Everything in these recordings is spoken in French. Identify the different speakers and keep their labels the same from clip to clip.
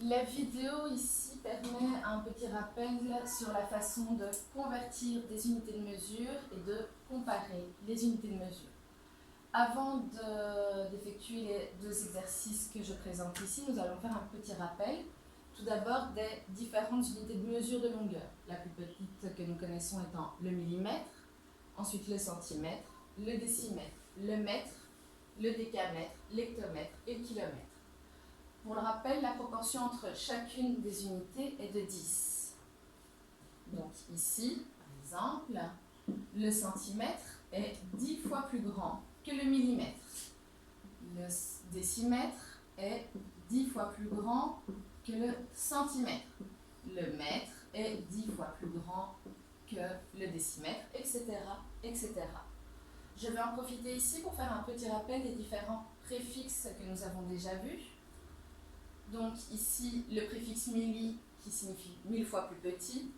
Speaker 1: La vidéo ici permet un petit rappel sur la façon de convertir des unités de mesure et de comparer les unités de mesure. Avant d'effectuer les deux exercices que je présente ici, nous allons faire un petit rappel. Tout d'abord des différentes unités de mesure de longueur. La plus petite que nous connaissons étant le millimètre, ensuite le centimètre, le décimètre, le mètre, le décamètre, l'hectomètre et le kilomètre. Pour le rappel, la proportion entre chacune des unités est de 10. Donc ici, par exemple, le centimètre est 10 fois plus grand que le millimètre. Le décimètre est 10 fois plus grand que le centimètre. Le mètre est 10 fois plus grand que le décimètre, etc., etc. Je vais en profiter ici pour faire un petit rappel des différents préfixes que nous avons déjà vus. Donc ici, le préfixe milli qui signifie 1000 fois plus petit,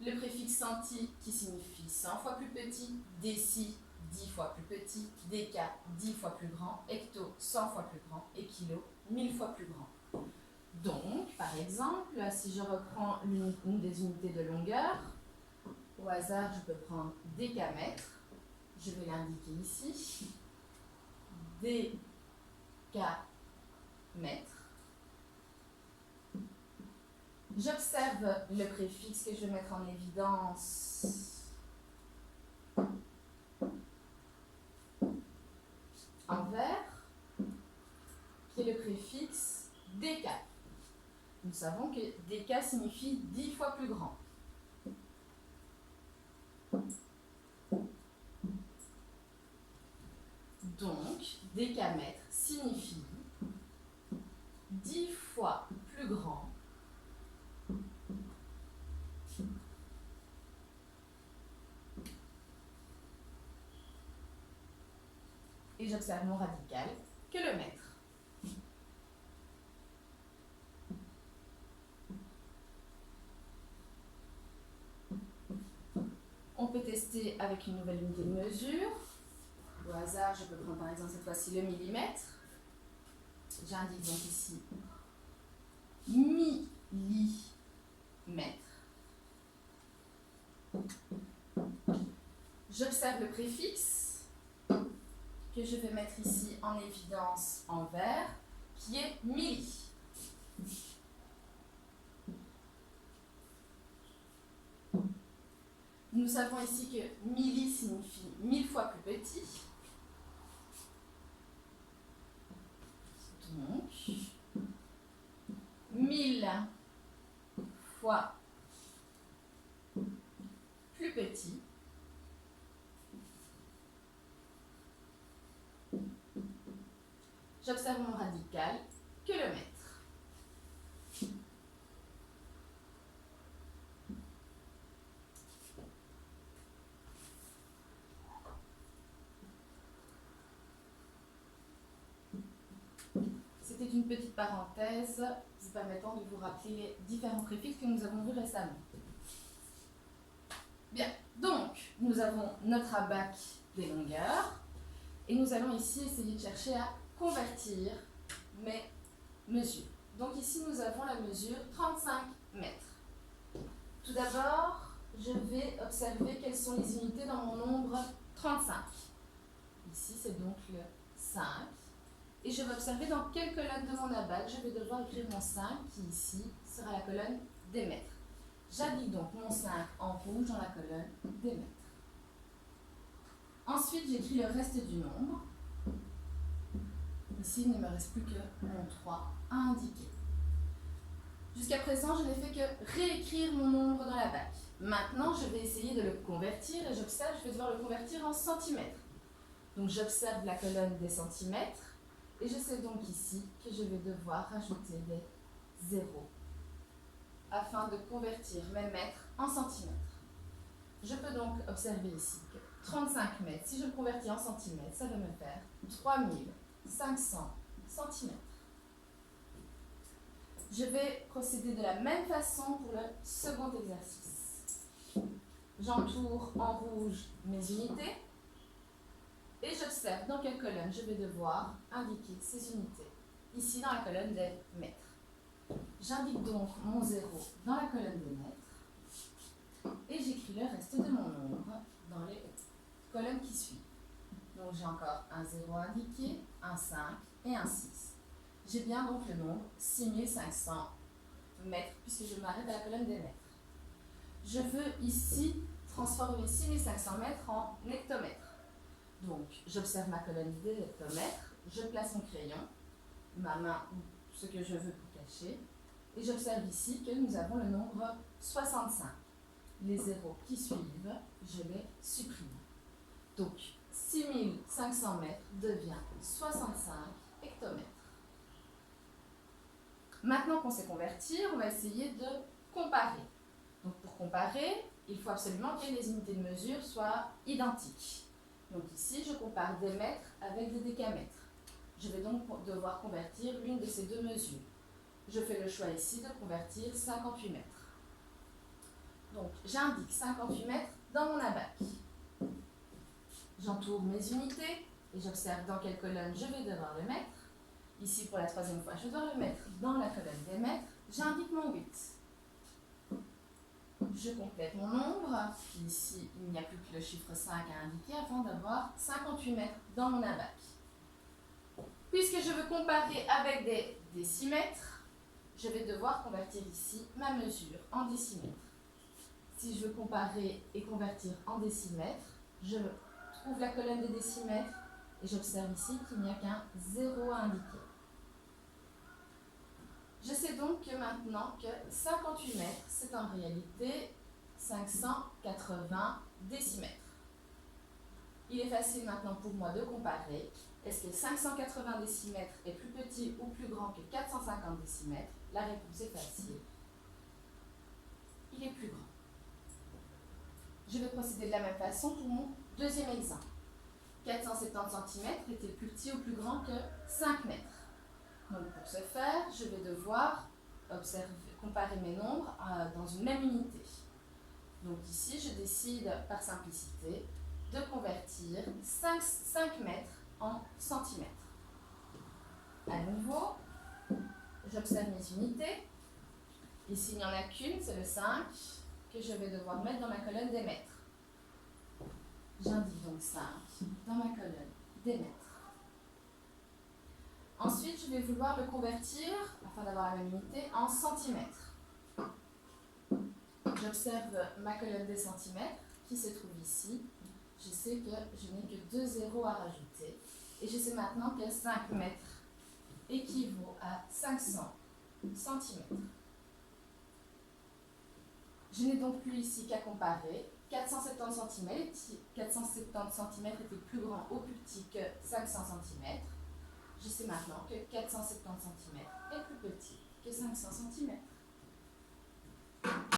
Speaker 1: le préfixe centi qui signifie 100 fois plus petit, déci 10 fois plus petit, déca 10 fois plus grand, hecto 100 fois plus grand et kilo 1000 fois plus grand. Donc, par exemple, si je reprends une des unités de longueur, au hasard, je peux prendre décamètre, je vais l'indiquer ici, décamètre. J'observe le préfixe que je vais mettre en évidence en vert, qui est le préfixe déca. Nous savons que déca signifie 10 fois plus grand. Donc, décamètre signifie 10 fois plus grand et j'observe mon radical que le mètre. On peut tester avec une nouvelle unité de mesure. Au hasard, je peux prendre par exemple cette fois-ci le millimètre. J'indique donc ici millimètre. J'observe le préfixe que je vais mettre ici en évidence en vert, qui est milli. Nous savons ici que milli signifie 1000 fois plus petit. Donc, 1000 fois plus petit j'observe mon radical que le mètre. C'était une petite parenthèse vous permettant de vous rappeler les différents préfixes que nous avons vus récemment. Bien, donc nous avons notre abac des longueurs et nous allons ici essayer de chercher à convertir mes mesures. Donc ici nous avons la mesure 35 mètres. Tout d'abord, je vais observer quelles sont les unités dans mon nombre 35. Ici c'est donc le 5. Et je vais observer dans quelle colonne de mon abac je vais devoir écrire mon 5, qui ici sera la colonne des mètres. J'indique donc mon 5 en rouge dans la colonne des mètres. Ensuite, j'écris le reste du nombre. Ici, il ne me reste plus que mon 3 à indiquer. Jusqu'à présent, je n'ai fait que réécrire mon nombre dans l'abac. Maintenant, je vais essayer de le convertir et j'observe, je vais devoir le convertir en centimètres. Donc, j'observe la colonne des centimètres. Et je sais donc ici que je vais devoir rajouter des zéros afin de convertir mes mètres en centimètres. Je peux donc observer ici que 35 mètres, si je le convertis en centimètres, ça va me faire 3500 centimètres. Je vais procéder de la même façon pour le second exercice. J'entoure en rouge mes unités. Et j'observe dans quelle colonne je vais devoir indiquer ces unités. Ici, dans la colonne des mètres. J'indique donc mon 0 dans la colonne des mètres et j'écris le reste de mon nombre dans les colonnes qui suivent. Donc j'ai encore un 0 indiqué, un 5 et un 6. J'ai bien donc le nombre 6500 mètres puisque je m'arrête à la colonne des mètres. Je veux ici transformer 6500 mètres en hectomètres. Donc j'observe ma colonne des hectomètres, je place mon crayon, ma main ou ce que je veux pour cacher, et j'observe ici que nous avons le nombre 65. Les zéros qui suivent, je les supprime. Donc 6500 mètres devient 65 hectomètres. Maintenant qu'on sait convertir, on va essayer de comparer. Donc pour comparer, il faut absolument que les unités de mesure soient identiques. Donc ici, je compare des mètres avec des décamètres. Je vais donc devoir convertir l'une de ces deux mesures. Je fais le choix ici de convertir 58 mètres. Donc j'indique 58 mètres dans mon abac. J'entoure mes unités et j'observe dans quelle colonne je vais devoir le mettre. Ici, pour la troisième fois, je dois le mettre dans la colonne des mètres. J'indique mon 8. Je complète mon nombre. Ici, il n'y a plus que le chiffre 5 à indiquer afin d'avoir 58 mètres dans mon abac. Puisque je veux comparer avec des décimètres, je vais devoir convertir ici ma mesure en décimètres. Si je veux comparer et convertir en décimètres, je trouve la colonne des décimètres et j'observe ici qu'il n'y a qu'un 0 à indiquer. Je sais donc que maintenant que 58 mètres, c'est en réalité 580 décimètres. Il est facile maintenant pour moi de comparer. Est-ce que 580 décimètres est plus petit ou plus grand que 450 décimètres? La réponse est facile. Il est plus grand. Je vais procéder de la même façon pour mon deuxième exemple. 470 cm était plus petit ou plus grand que 5 mètres. Donc pour ce faire, je vais devoir comparer mes nombres dans une même unité. Donc ici, je décide par simplicité de convertir 5 mètres en centimètres. À nouveau, j'observe mes unités. Ici, il n'y en a qu'une, c'est le 5, que je vais devoir mettre dans ma colonne des mètres. J'indique donc 5 dans ma colonne des mètres. Ensuite, je vais vouloir le convertir, afin d'avoir la même unité, en centimètres. J'observe ma colonne des centimètres qui se trouve ici. Je sais que je n'ai que 2 zéros à rajouter. Et je sais maintenant que 5 mètres équivaut à 500 centimètres. Je n'ai donc plus ici qu'à comparer. 470 cm était plus grand ou plus petit que 500 cm. Je sais maintenant que 470